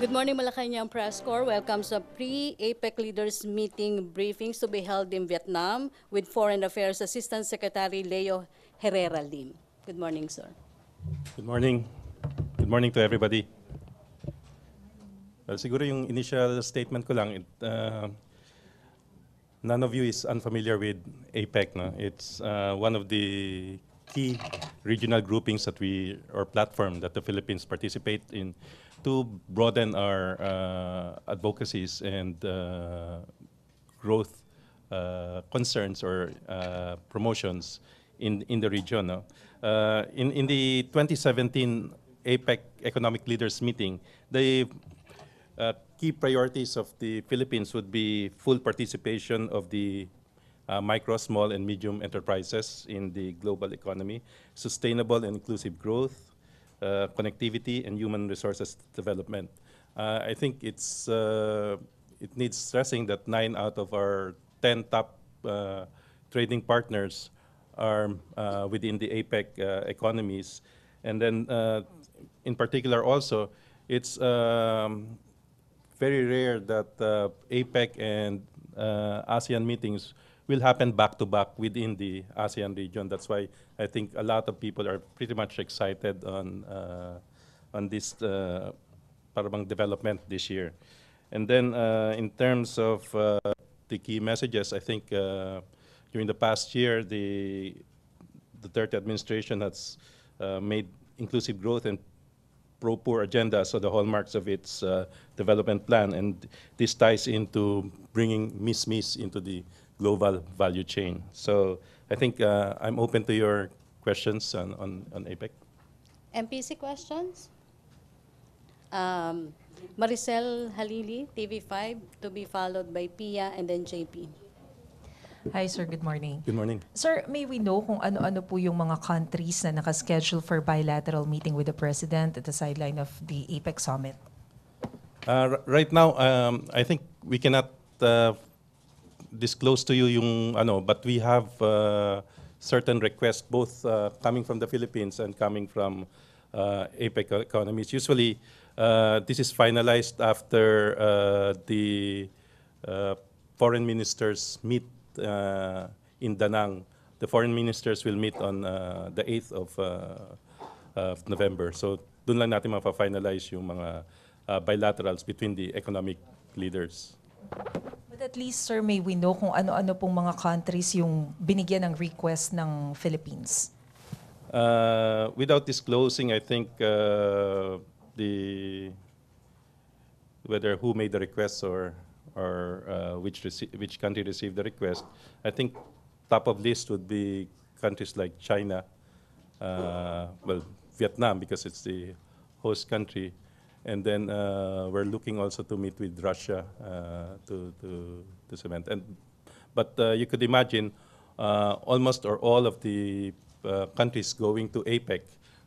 Good morning, Malacañang Press Corps. Welcome sa pre-APEC Leaders Meeting briefings to be held in Vietnam with Foreign Affairs Assistant Secretary Leo Herrera Lim. Good morning, sir. Good morning. Good morning to everybody. Well, siguro yung initial statement ko lang, none of you is unfamiliar with APEC. No? It's one of the key regional groupings or platform that the Philippines participate in to broaden our advocacies and growth concerns or promotions in the region. No? In the 2017 APEC Economic Leaders Meeting, the key priorities of the Philippines would be full participation of the micro, small, and medium enterprises in the global economy, sustainable and inclusive growth, connectivity, and human resources development. I think it needs stressing that 9 out of our 10 top trading partners are within the APEC economies. And then in particular also, it's very rare that APEC and ASEAN meetings will happen back-to-back within the ASEAN region. That's why I think a lot of people are pretty much excited on this parang development this year. And then in terms of the key messages, I think during the past year, the Duterte administration has made inclusive growth and pro-poor agenda, so the hallmarks of its development plan, and this ties into bringing Miss into the global value chain. So I think I'm open to your questions on APEC. MPC questions? Maricel Halili, TV5, to be followed by Pia and then JP. Hi, sir. Good morning. Good morning. Sir, may we know kung ano-ano po yung mga countries na nakaschedule for bilateral meeting with the President at the sideline of the APEC Summit? Right now, I think we cannot disclose to you yung but we have certain requests both coming from the Philippines and coming from APEC economies. Usually, this is finalized after the foreign ministers meet in Da Nang. The foreign ministers will meet on the 8th of November. So doon lang natin mapa-finalize yung mga bilaterals between the economic leaders. But at least, sir, may we know kung ano-ano pong mga countries yung binigyan ng request ng Philippines? Without disclosing, I think whether who made the request or which country received the request, I think top of list would be countries like China, Vietnam because it's the host country, and then we're looking also to meet with Russia to cement. But you could imagine almost or all of the countries going to APEC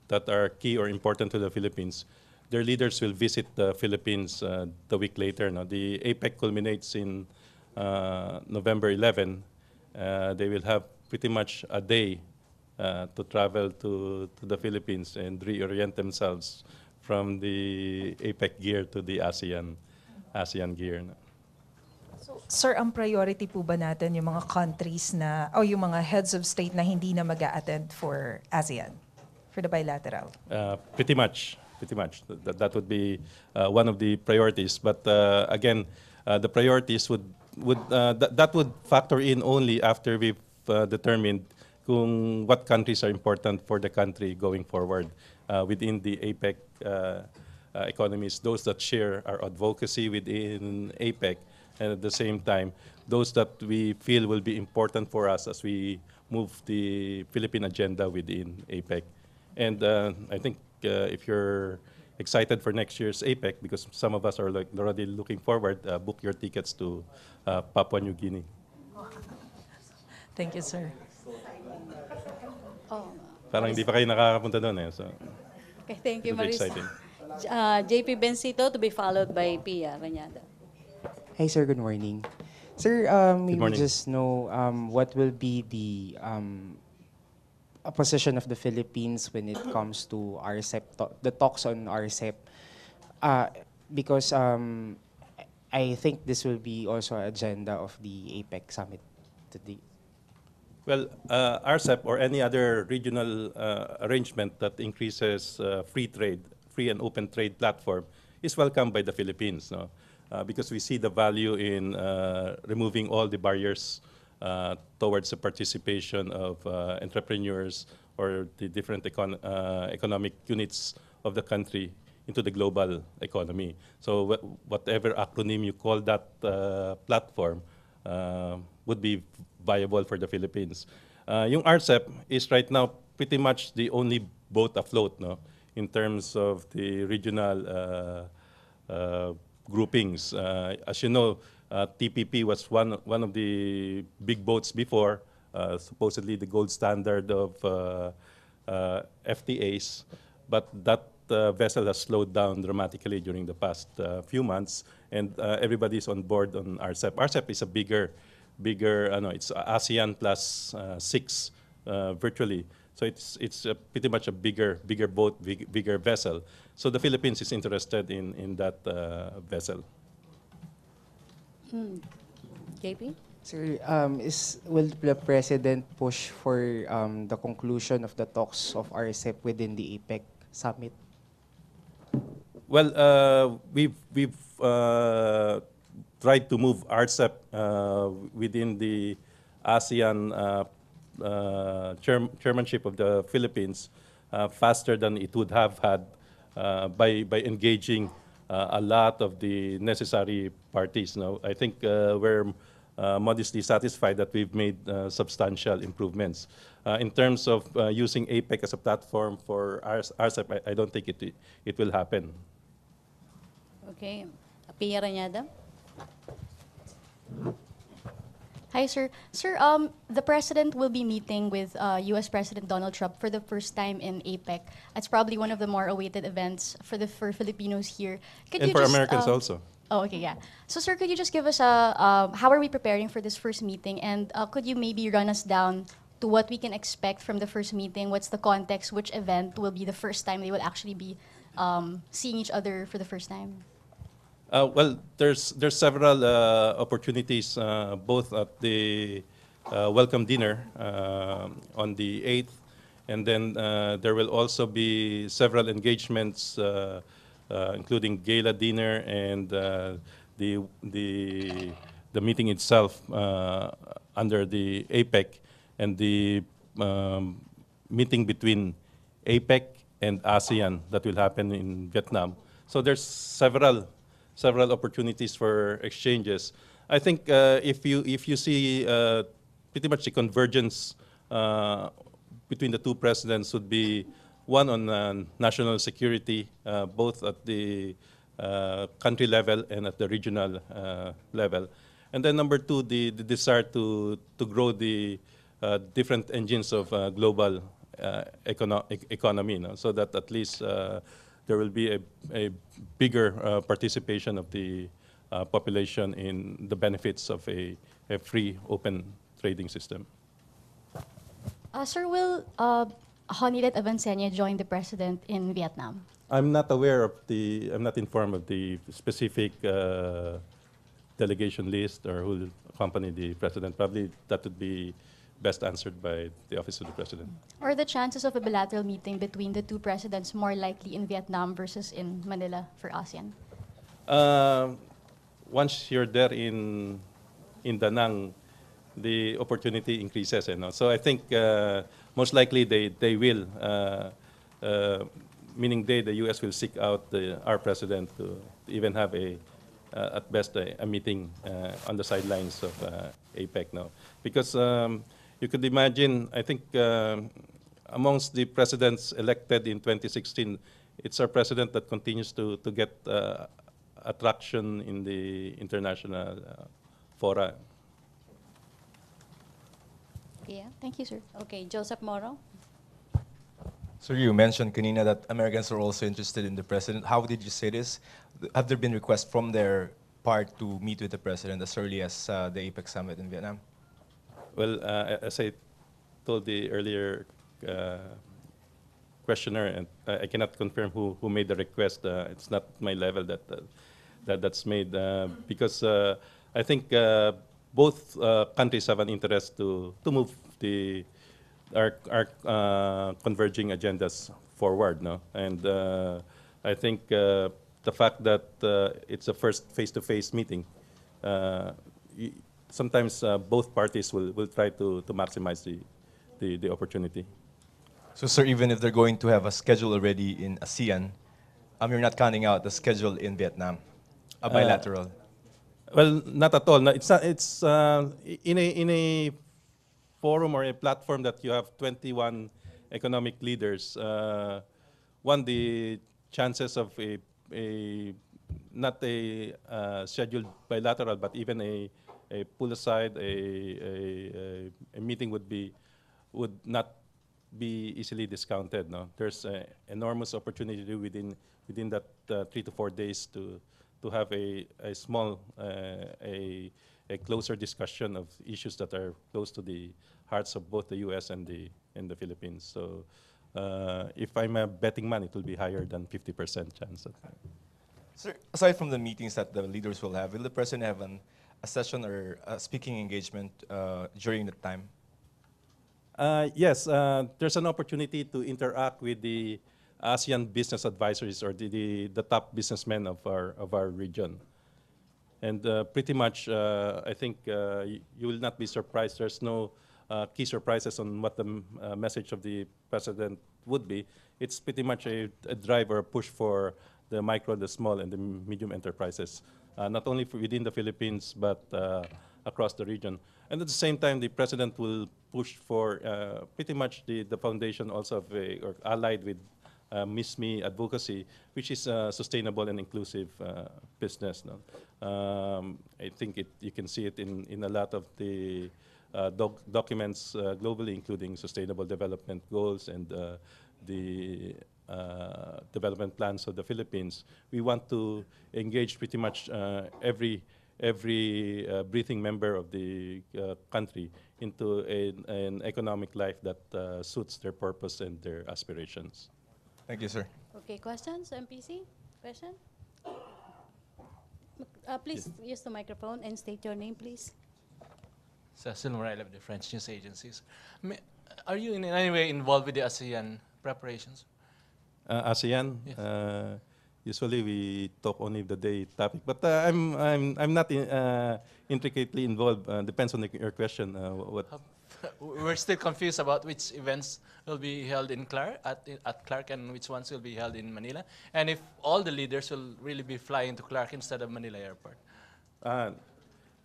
that are key or important to the Philippines, their leaders will visit the Philippines the week later. No? The APEC culminates in November 11. They will have pretty much a day to travel to the Philippines and reorient themselves from the APEC gear to the ASEAN gear. No? So, sir, ang priority po ba natin yung mga countries na, o yung mga heads of state na hindi na mag-a-attend for ASEAN, for the bilateral? Pretty much. That would be one of the priorities. But again, the priorities would factor in only after we've determined what countries are important for the country going forward within the APEC economies. Those that share our advocacy within APEC, and at the same time, those that we feel will be important for us as we move the Philippine agenda within APEC. And I think if you're excited for next year's APEC, because some of us are already looking forward, book your tickets to Papua New Guinea. Thank you, sir. Parang hindi pa kayo nakakapunta doon eh. So, Okay, thank you, it'll be Maricel. exciting. JP Bencito, to be followed by Pia Rañada. Hi, sir. Good morning. Sir, may we morning. just know what will be the position of the Philippines when it comes to RCEP, the talks on RCEP. because I think this will be also agenda of the APEC summit today. Well, RCEP or any other regional arrangement that increases free trade, free and open trade platform is welcomed by the Philippines, no? Because we see the value in removing all the barriers towards the participation of entrepreneurs or the different economic units of the country into the global economy. So whatever acronym you call that platform would be viable for the Philippines. Yung RCEP is right now pretty much the only boat afloat, no, in terms of the regional groupings. As you know, TPP was one of the big boats before, supposedly the gold standard of FTAs, but that vessel has slowed down dramatically during the past few months, and everybody's on board on RCEP. RCEP is a bigger, it's ASEAN plus 6 virtually. So it's pretty much a bigger boat, bigger vessel. So the Philippines is interested in that vessel. JP? Sir, will the president push for the conclusion of the talks of RCEP within the APEC summit? Well, we've tried to move RCEP within the ASEAN chairmanship of the Philippines faster than it would have had by engaging a lot of the necessary parties. No, I think we're modestly satisfied that we've made substantial improvements. In terms of using APEC as a platform for RCEP, I don't think it will happen. Okay. Pia Ranyada? Hi, sir. Sir, the president will be meeting with U.S. President Donald Trump for the first time in APEC. It's probably one of the more awaited events for Filipinos here. And for Americans also. Oh, okay, yeah. So, sir, could you just give us a how are we preparing for this first meeting, and could you maybe run us down to what we can expect from the first meeting? What's the context? Which event will be the first time they will actually be seeing each other for the first time? Well, there's several opportunities, both at the welcome dinner on the 8th, and then there will also be several engagements, including gala dinner and the meeting itself under the APEC, and the meeting between APEC and ASEAN that will happen in Vietnam. So there's several opportunities for exchanges. I think if you see pretty much the convergence between the two presidents would be one on national security, both at the country level and at the regional level, and then number two, the desire to grow the different engines of global economy, no? So that at least there will be a bigger participation of the population in the benefits of a free, open trading system. Sir, will Honeylet Avancenia join the president in Vietnam? I'm not informed of the specific delegation list or who will accompany the president. Probably that would be best answered by the Office of the President. Are the chances of a bilateral meeting between the two presidents more likely in Vietnam versus in Manila for ASEAN? Once you're there in Da Nang, the opportunity increases. You know? So I think most likely they will, meaning the U.S. will seek out our president to even have at best a meeting on the sidelines of APEC now. Because you could imagine, I think amongst the presidents elected in 2016, it's our president that continues to get attraction in the international fora. Yeah, thank you, sir. Okay, Joseph Moro? Sir, you mentioned kanina that Americans are also interested in the president. How did you say this? Have there been requests from their part to meet with the president as early as the APEC summit in Vietnam? Well, as I told the earlier questioner, and I cannot confirm who made the request. It's not my level that's made because I think both countries have an interest to move our converging agendas forward, no? And I think the fact that it's a first face-to-face meeting, sometimes both parties will try to maximize the opportunity. So, sir, even if they're going to have a schedule already in ASEAN, you're not counting out the schedule in Vietnam, a bilateral. Well, not at all. No, it's not. It's in a forum or a platform that you have 21 economic leaders. One, the chances of a not a scheduled bilateral, but even a pull aside a meeting would not be easily discounted. No, there's enormous opportunity within that 3 to 4 days to have a small a closer discussion of issues that are close to the hearts of both the U.S. and the Philippines. So if I'm a betting man, it will be higher than 50% chance. Sir, aside from the meetings that the leaders will have, will the president have a session or a speaking engagement during the time? Yes, there's an opportunity to interact with the ASEAN business advisories or the top businessmen of our region. And pretty much, I think you will not be surprised. There's no key surprises on what the message of the president would be. It's pretty much a drive or a push for the micro, the small, and the medium enterprises, not only within the Philippines, but across the region. And at the same time, the president will push for pretty much the foundation also of or allied with MISME advocacy, which is sustainable and inclusive business. No? I think you can see it in a lot of the documents globally, including Sustainable Development Goals and the development plans of the Philippines. We want to engage pretty much every breathing member of the country into an economic life that suits their purpose and their aspirations. Thank you, sir. Okay, questions, MPC? Question? Please use the microphone and state your name, please. Cecil Morel of the French news agencies. Are you in any way involved with the ASEAN preparations? ASEAN. Yes. Usually we talk only the day topic, but I'm not intricately involved. Depends on your question. What? We're still confused about which events will be held in Clark at Clark and which ones will be held in Manila, and if all the leaders will really be flying to Clark instead of Manila Airport.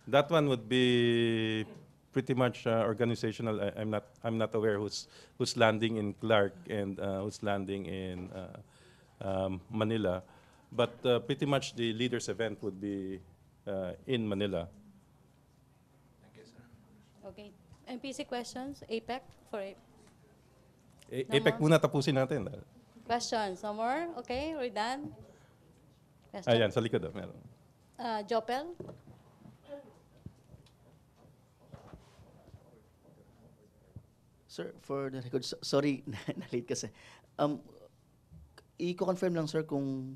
That one would be pretty much organizational. I'm not aware who's landing in Clark and who's landing in Manila, but pretty much the leaders' event would be in Manila. Thank you, sir. Okay. MPC questions? APEC? For APEC muna tapusin natin. questions? No more? Okay, we're done. Question? Ayan, sa likod. Meron. Jopel? Sir, for the record, sorry, na-late kasi. I-confirm lang, sir, kung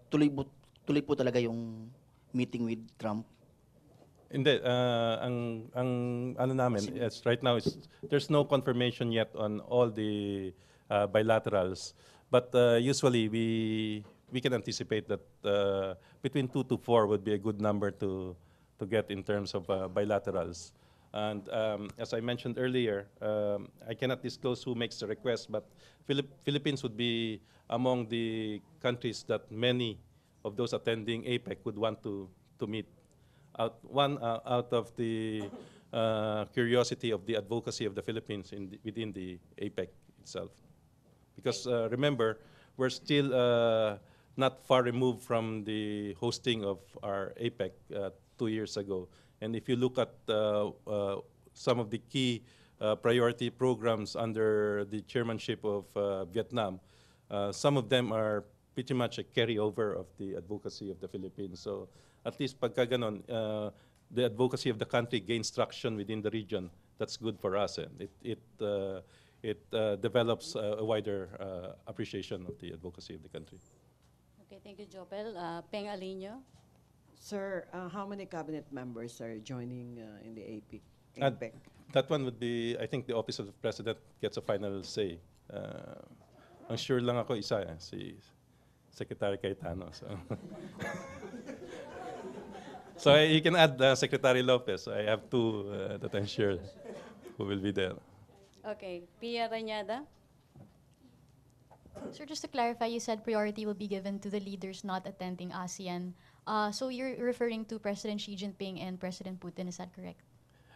tuloy po talaga yung meeting with Trump. Hindi, ang ano namin, yes, right now there's no confirmation yet on all the bilaterals, but usually we can anticipate that between 2 to 4 would be a good number to get in terms of bilaterals. And as I mentioned earlier, I cannot disclose who makes the request, but Philippines would be among the countries that many of those attending APEC would want to meet. Out of the curiosity of the advocacy of the Philippines within the APEC itself. Because remember, we're still not far removed from the hosting of our APEC 2 years ago. And if you look at some of the key priority programs under the chairmanship of Vietnam, some of them are pretty much a carryover of the advocacy of the Philippines. So at least pagka ganon, the advocacy of the country gains traction within the region. That's good for us. And develops a wider appreciation of the advocacy of the country. Okay, thank you, Jopel. Peng Alinio. Sir, how many cabinet members are joining in the Uh, APEC? That one would be, I think the Office of the President gets a final say. Ang sure lang ako isa, si Secretary Cayetano. So, so you can add Secretary Lopez. I have two that I'm sure who will be there. Okay, Pia Rañada. Sir, just to clarify, you said priority will be given to the leaders not attending ASEAN. So you're referring to President Xi Jinping and President Putin, is that correct?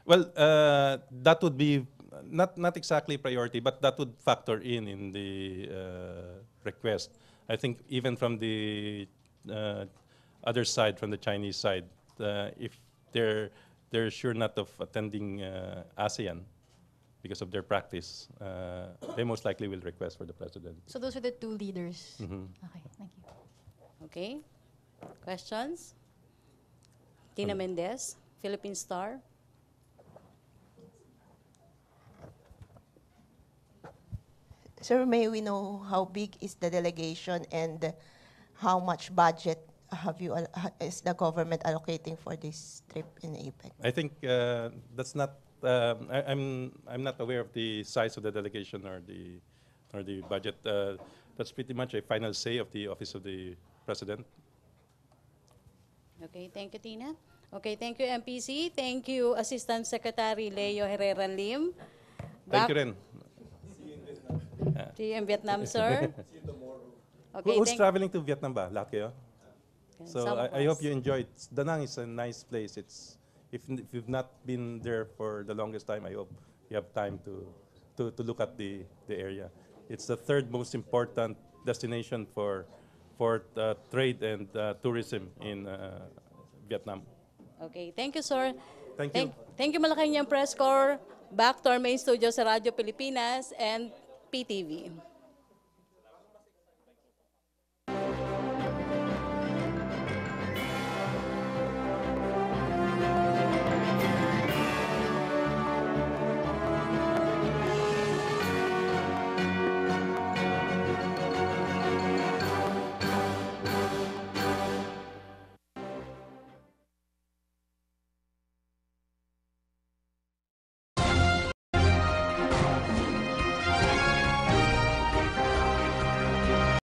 Well, that would be not exactly priority, but that would factor in the request. I think even from the other side, from the Chinese side, if they're sure not of attending ASEAN because of their practice, they most likely will request for the president. So those are the two leaders. Mhm. Okay, thank you. Okay. Questions? Tina Mendez, Philippine Star. Sir, may we know how big is the delegation and how much budget is the government allocating for this trip in APEC? I think that's not. I'm not aware of the size of the delegation or the budget. That's pretty much a final say of the Office of the President. Okay, thank you, Tina. Okay, thank you, MPC. Thank you, Assistant Secretary Leo Herrera Lim. Thank you, Ren. See you in Vietnam, sir. Okay, Who's traveling to Vietnam ba? Lahat kayo? So Some of I hope us. you enjoy it. Da Nang is a nice place. It's if you've not been there for the longest time, I hope you have time to look at the area. It's the third most important destination for trade and tourism in Vietnam. Okay, thank you, sir. Thank you. Thank you, Malacañang Press Corps. Back to our main studio sa Radyo Pilipinas and PTV.